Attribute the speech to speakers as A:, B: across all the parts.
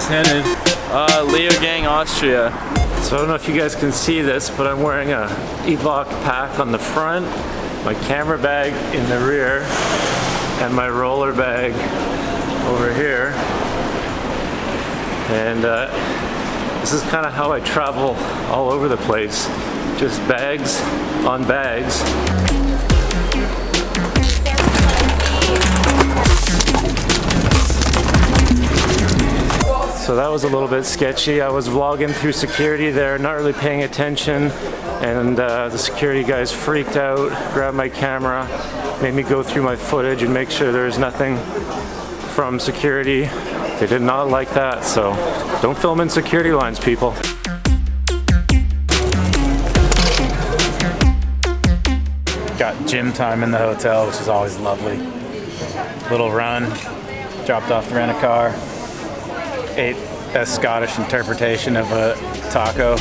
A: guys headed?
B: Leogang, Austria.
A: So I don't know if you guys can see this, but I'm wearing a Evoc pack on the front, my camera bag in the rear, and my roller bag over here. And this is kind of how I travel all over the place. Just bags on bags. So that was a little bit sketchy. I was vlogging through security there, not really paying attention, and the security guys freaked out, grabbed my camera, made me go through my footage and make sure there's nothing from security. They did not like that, so don't film in security lines, people. Got gym time in the hotel, which is always lovely. Little run, dropped off the rent-a-car, ate a Scottish interpretation of a taco.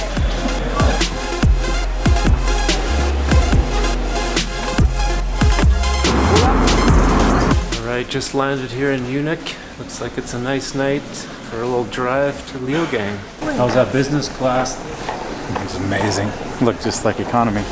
A: Alright, just landed here in Munich. Looks like it's a nice night for a little drive to Leogang. How's that business class? It's amazing. Looked just like economy.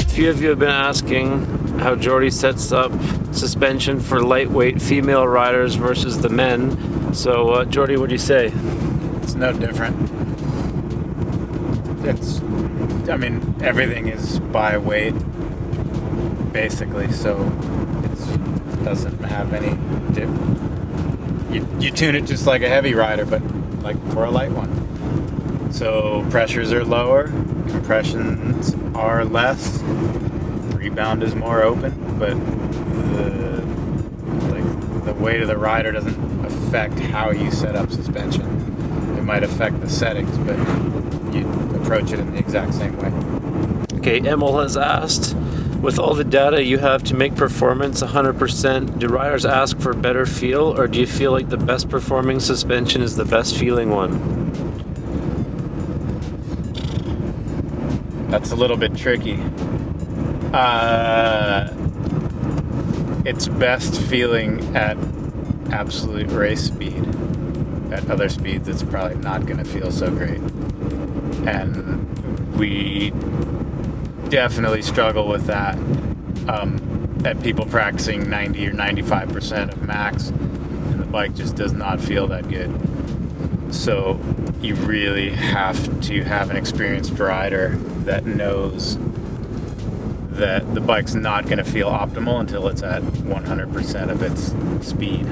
A: A few of you have been asking how Jordi sets up suspension for lightweight female riders versus the men. So Jordi, what do you say?
C: It's no different. I mean, everything is by weight, basically, so it doesn't have any you tune it just like a heavy rider, but like for a light one. So pressures are lower, compressions are less, rebound is more open, but the weight of the rider doesn't affect how you set up suspension. It might affect the settings, but you approach it in the exact same way.
B: Okay, Emil has asked, with all the data you have to make performance 100%, do riders ask for better feel, or do you feel like the best performing suspension is the best feeling one?
C: That's a little bit tricky. It's best feeling at absolute race speed. At other speeds, it's probably not going to feel so great. And we definitely struggle with that at people practicing 90 or 95% of max, and the bike just does not feel that good. So you really have to have an experienced rider that knows that the bike's not going to feel optimal until it's at 100% of its speed.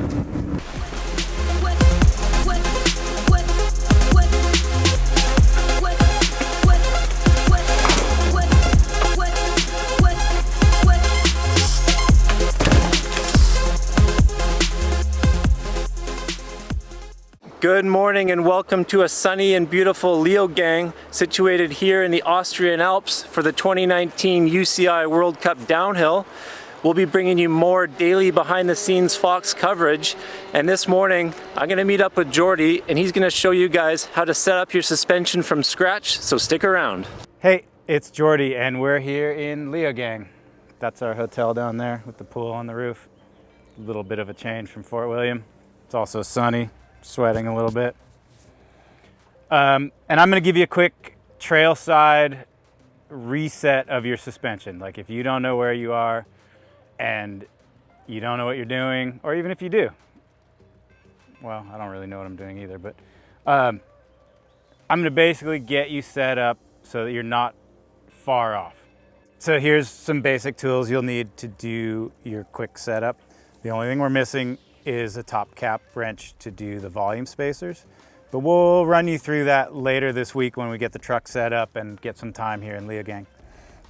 A: Good morning and welcome to a sunny and beautiful Leogang, situated here in the Austrian Alps for the 2019 UCI World Cup Downhill. We'll be bringing you more daily behind the scenes Fox coverage, and this morning I'm going to meet up with Jordi and he's going to show you guys how to set up your suspension from scratch, so stick around. Hey, it's Jordi and we're here in Leogang. That's our hotel down there with the pool on the roof. A little bit of a change from Fort William. It's also sunny. Sweating a little bit. And I'm going to give you a quick trail side reset of your suspension. Like if you don't know where you are and you don't know what you're doing, or even if you do. Well, I don't really know what I'm doing either, but I'm going to basically get you set up so that you're not far off. So here's some basic tools you'll need to do your quick setup. The only thing we're missing is a top cap wrench to do the volume spacers, but we'll run you through that later this week when we get the truck set up and get some time here in Leogang.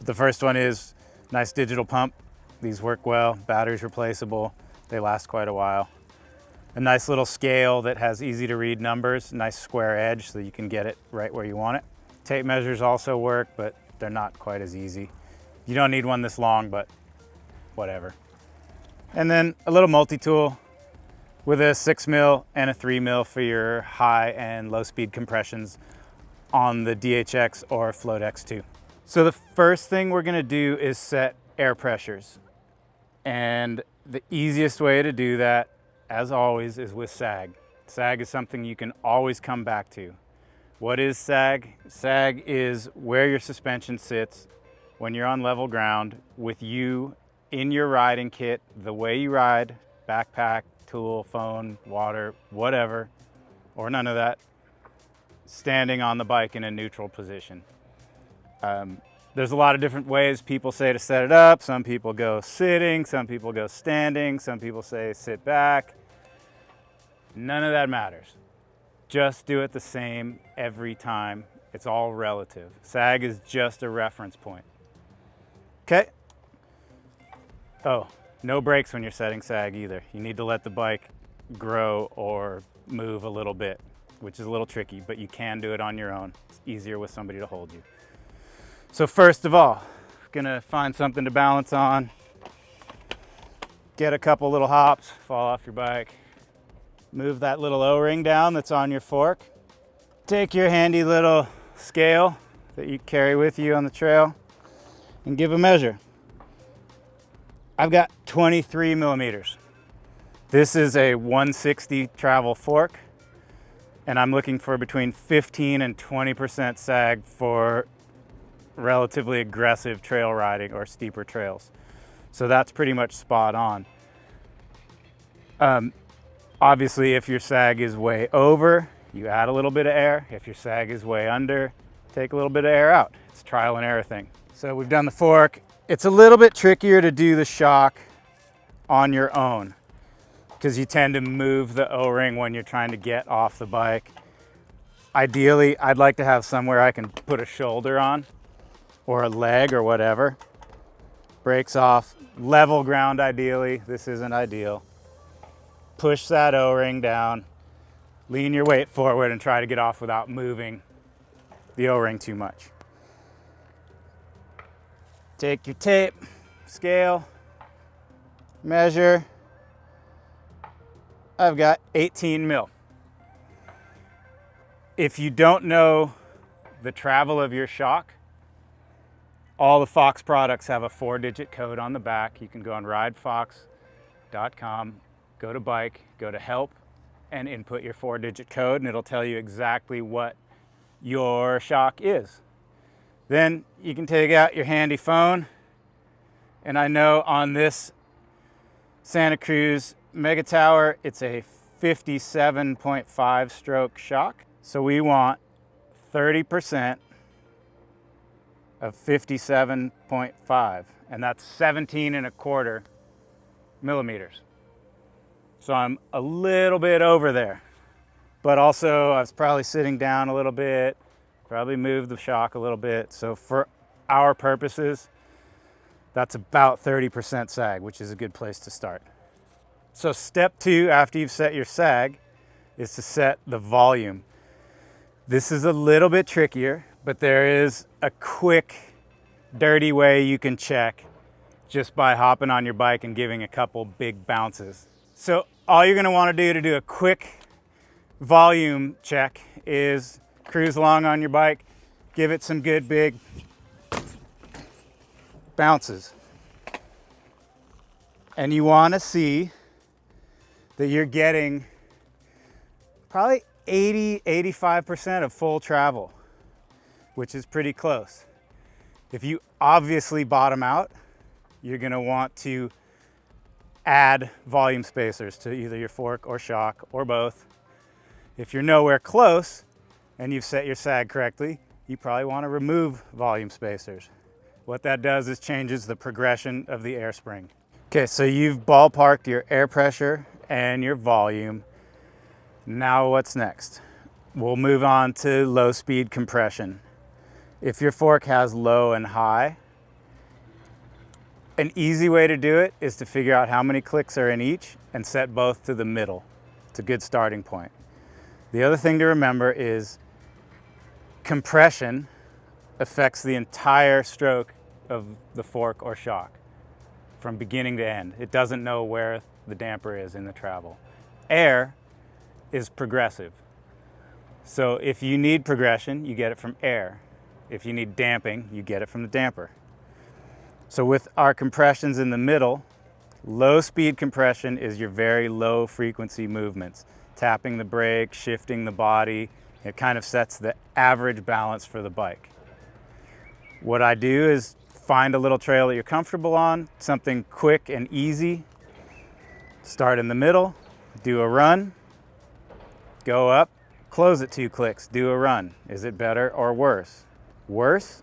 A: The first one is nice digital pump. These work well, batteries replaceable, they last quite a while. A nice little scale that has easy to read numbers, nice square edge so you can get it right where you want it. Tape measures also work, but they're not quite as easy. You don't need one this long, but whatever. And then a little multi-tool.
D: with a 6 mil and a 3 mil for your high and low speed compressions on the DHX or Float X2. So the first thing we're gonna do is set air pressures. And the easiest way to do that, as always, is with sag. Sag is something you can always come back to. What is sag? Sag is where your suspension sits when you're on level ground with you in your riding kit, the way you ride, backpack, tool, phone, water, whatever, or none of that, standing on the bike in a neutral position. There's a lot of different ways people say to set it up. Some people go sitting, some people go standing, some people say sit back. None of that matters. Just do it the same every time. It's all relative. Sag is just a reference point. Okay. Oh, no brakes when you're setting sag either. You need to let the bike grow or move a little bit, which is a little tricky, but you can do it on your own. It's easier with somebody to hold you. So first of all, gonna find something to balance on. Get a couple little hops, fall off your bike. Move that little O-ring down that's on your fork. Take your handy little scale that you carry with you on the trail and give a measure. I've got 23 millimeters. This is a 160 travel fork, and I'm looking for between 15 and 20% sag for relatively aggressive trail riding or steeper trails. So that's pretty much spot on. Obviously, if your sag is way over, you add a little bit of air. If your sag is way under, take a little bit of air out. It's a trial and error thing. So we've done the fork. It's a little bit trickier to do the shock on your own because you tend to move the O-ring when you're trying to get off the bike. Ideally, I'd like to have somewhere I can put a shoulder on or a leg or whatever. Brakes off, level ground ideally. This isn't ideal. Push that O-ring down, lean your weight forward and try to get off without moving the O-ring too much. Take your tape, scale, measure. I've got 18 mil. If you don't know the travel of your shock, all the Fox products have a 4-digit code on the back. You can go on ridefox.com, go to bike, go to help, and input your 4-digit code, and it'll tell you exactly what your shock is. Then you can take out your handy phone, and I know on this Santa Cruz Mega Tower, it's a 57.5 stroke shock. So we want 30% of 57.5, and that's 17.25 millimeters. So I'm a little bit over there, but also I was probably sitting down a little bit, probably moved the shock a little bit. So for our purposes, that's about 30% sag, which is a good place to start. So step 2 after you've set your sag is to set the volume. This is a little bit trickier, but there is a quick, dirty way you can check just by hopping on your bike and giving a couple big bounces. So all you're gonna wanna do to do a quick volume check is cruise along on your bike, give it some good big bounces. And you wanna see that you're getting probably 80-85% of full travel, which is pretty close. If you obviously bottom out, you're gonna want to add volume spacers to either your fork or shock or both. If you're nowhere close and you've set your sag correctly, you probably want to remove volume spacers. What that does is changes the progression of the air spring. Okay, so you've ballparked your air pressure and your volume. Now what's next? We'll move on to low speed compression. If your fork has low and high, an easy way to do it is to figure out how many clicks are in each and set both to the middle. It's a good starting point. The other thing to remember is compression affects the entire stroke of the fork or shock from beginning to end. It doesn't know where the damper is in the travel. Air is progressive. So if you need progression, you get it from air. If you need damping, you get it from the damper. So with our compressions in the middle, low speed compression is your very low frequency movements. Tapping the brake, shifting the body. It kind of sets the average balance for the bike. What I do is find a little trail that you're comfortable on, something quick and easy. Start in the middle, do a run, go up, close it 2 clicks, do a run. Is it better or worse? Worse?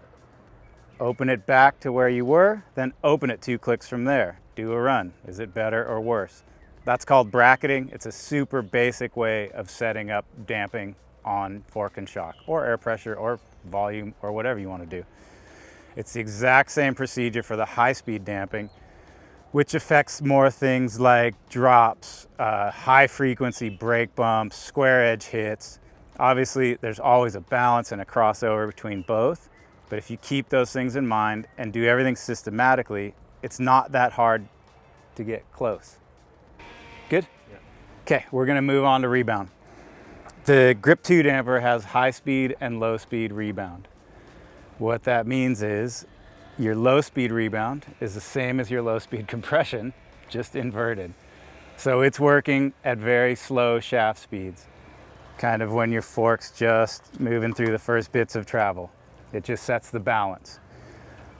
D: Open it back to where you were, then open it 2 clicks from there. Do a run. Is it better or worse? That's called bracketing. It's a super basic way of setting up damping on fork and shock, or air pressure, or volume, or whatever you want to do. It's the exact same procedure for the high-speed damping, which affects more things like drops, high-frequency brake bumps, square edge hits. Obviously, there's always a balance and a crossover between both, but if you keep those things in mind and do everything systematically, it's not that hard to get close. Good? Yeah. Okay, we're gonna move on to rebound. The Grip 2 damper has high speed and low speed rebound. What that means is your low speed rebound is the same as your low speed compression, just inverted. So it's working at very slow shaft speeds, kind of when your fork's just moving through the first bits of travel. It just sets the balance.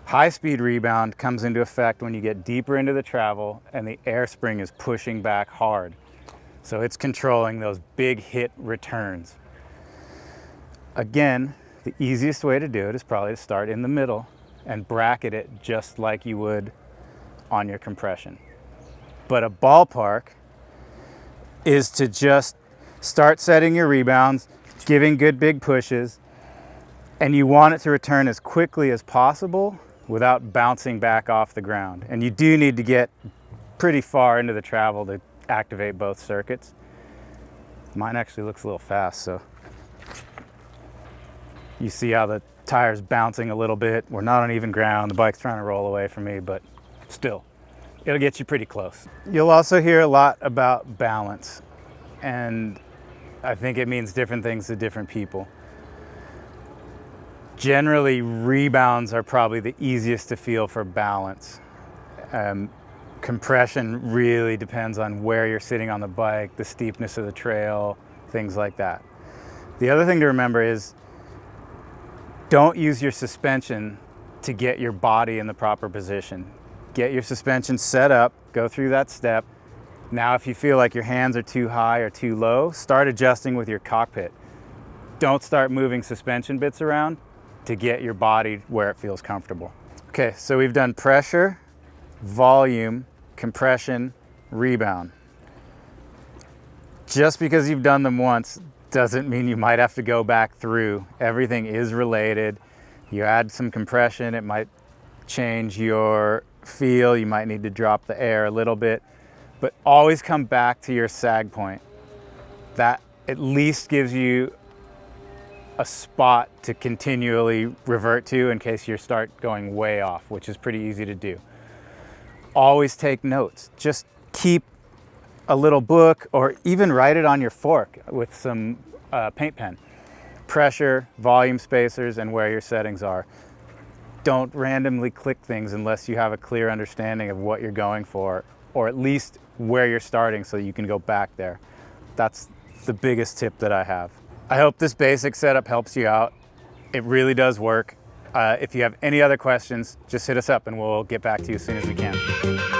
D: High speed rebound comes into effect when you get deeper into the travel and the air spring is pushing back hard. So it's controlling those big hit returns. Again, the easiest way to do it is probably to start in the middle and bracket it just like you would on your compression. But a ballpark is to just start setting your rebounds, giving good big pushes, and you want it to return as quickly as possible without bouncing back off the ground. And you do need to get pretty far into the travel to activate both circuits. Mine actually looks a little fast, so you see how the tire's bouncing a little bit. We're not on even ground. The bike's trying to roll away from me, but still, it'll get you pretty close. You'll also hear a lot about balance, and I think it means different things to different people. Generally, rebounds are probably the easiest to feel for balance. Compression really depends on where you're sitting on the bike, the steepness of the trail, things like that. The other thing to remember is don't use your suspension to get your body in the proper position. Get your suspension set up, go through that step. Now, if you feel like your hands are too high or too low, start adjusting with your cockpit. Don't start moving suspension bits around to get your body where it feels comfortable. Okay, so we've done pressure, volume, compression, rebound. Just because you've done them once doesn't mean you might have to go back through. Everything is related. You add some compression, it might change your feel. You might need to drop the air a little bit, but always come back to your sag point. That at least gives you a spot to continually revert to in case you start going way off, which is pretty easy to do. Always take notes. Just keep a little book or even write it on your fork with some paint pen. Pressure, volume spacers, and where your settings are. Don't randomly click things unless you have a clear understanding of what you're going for, or at least where you're starting so you can go back there. That's the biggest tip that I have. I hope this basic setup helps you out. It really does work. If you have any other questions, just hit us up and we'll get back to you as soon as we can.